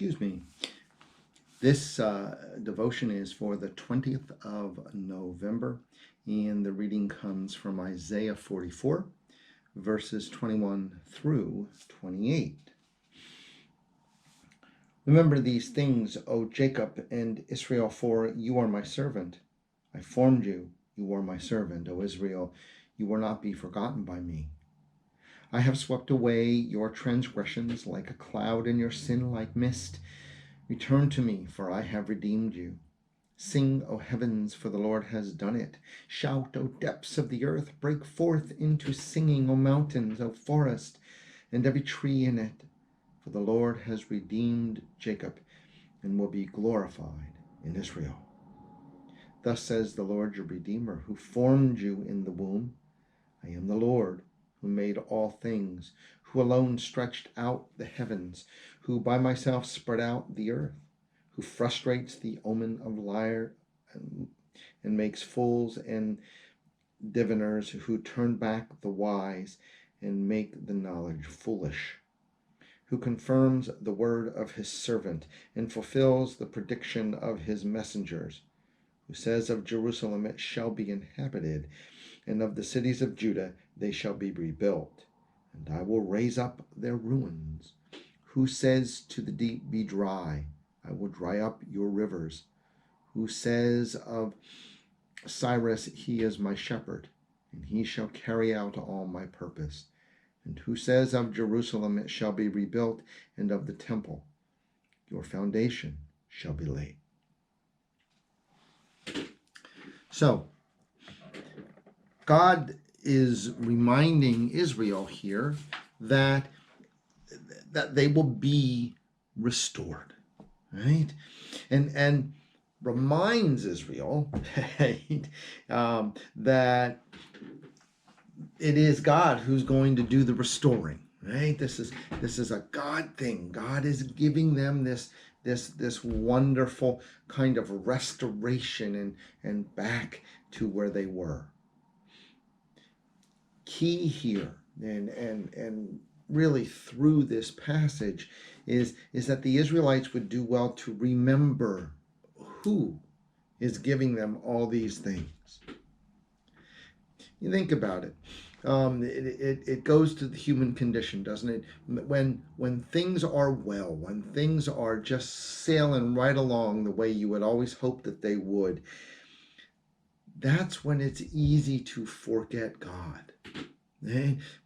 Excuse me. This devotion is for the 20th of November, and the reading comes from Isaiah 44, verses 21 through 28. Remember these things, O Jacob and Israel, for you are my servant. I formed you, you are my servant. O Israel, you will not be forgotten by me. I have swept away your transgressions like a cloud and your sin like mist. Return to me, for I have redeemed you. Sing, O heavens, for the Lord has done it. Shout, O depths of the earth. Break forth into singing, O mountains, O forest, and every tree in it. For the Lord has redeemed Jacob and will be glorified in Israel. Thus says the Lord your Redeemer, who formed you in the womb. I am the Lord, who made all things, who alone stretched out the heavens, who by myself spread out the earth, who frustrates the omen of liar and makes fools and diviners, who turn back the wise and make the knowledge foolish, who confirms the word of his servant and fulfills the prediction of his messengers, who says of Jerusalem, it shall be inhabited, and of the cities of Judah, they shall be rebuilt, and I will raise up their ruins. Who says to the deep, be dry, I will dry up your rivers. Who says of Cyrus, he is my shepherd, and he shall carry out all my purpose. And who says of Jerusalem, it shall be rebuilt, and of the temple, your foundation shall be laid. So, God is reminding Israel here that they will be restored, right? And reminds Israel right, that it is God who's going to do the restoring, right? This is a God thing. God is giving them this wonderful kind of restoration and back to where they were. Key here and really through this passage is that the Israelites would do well to remember who is giving them all these things. You think about it. It goes to the human condition, doesn't it? When things are well, when things are just sailing right along the way you would always hope that they would, that's when it's easy to forget God.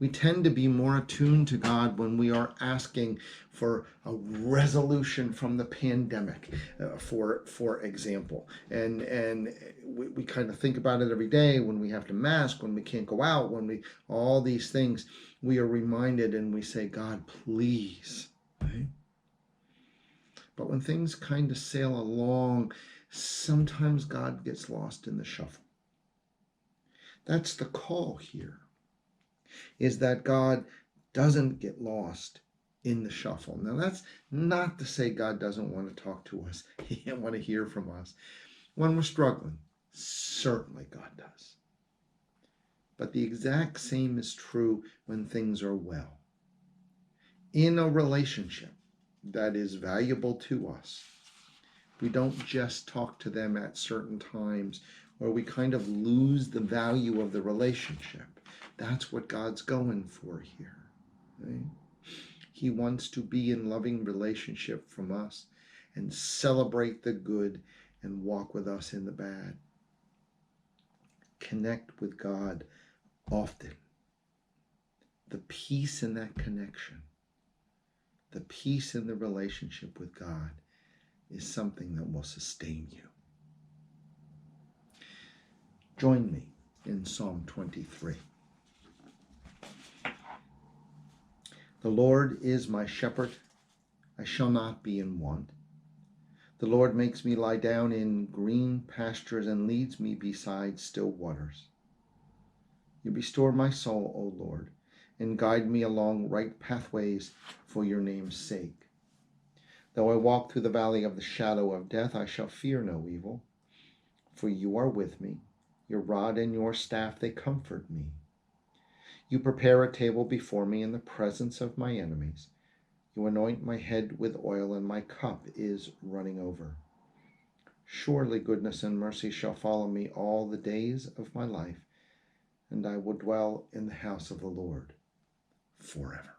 We tend to be more attuned to God when we are asking for a resolution from the pandemic, for example. And we kind of think about it every day when we have to mask, when we can't go out, all these things, we are reminded and we say, God, please. Right? But when things kind of sail along, sometimes God gets lost in the shuffle. That's the call here, is that God doesn't get lost in the shuffle. Now, that's not to say God doesn't want to talk to us. He doesn't want to hear from us. When we're struggling, certainly God does. But the exact same is true when things are well. In a relationship that is valuable to us, we don't just talk to them at certain times where we kind of lose the value of the relationship. That's what God's going for here. Right? He wants to be in loving relationship from us and celebrate the good and walk with us in the bad. Connect with God often. The peace in that connection, the peace in the relationship with God is something that will sustain you. Join me in Psalm 23. The Lord is my shepherd, I shall not be in want. The Lord makes me lie down in green pastures and leads me beside still waters. You restore my soul, O Lord, and guide me along right pathways for your name's sake. Though I walk through the valley of the shadow of death, I shall fear no evil, for you are with me. Your rod and your staff, they comfort me. You prepare a table before me in the presence of my enemies. You anoint my head with oil, and my cup is running over. Surely goodness and mercy shall follow me all the days of my life, and I will dwell in the house of the Lord forever.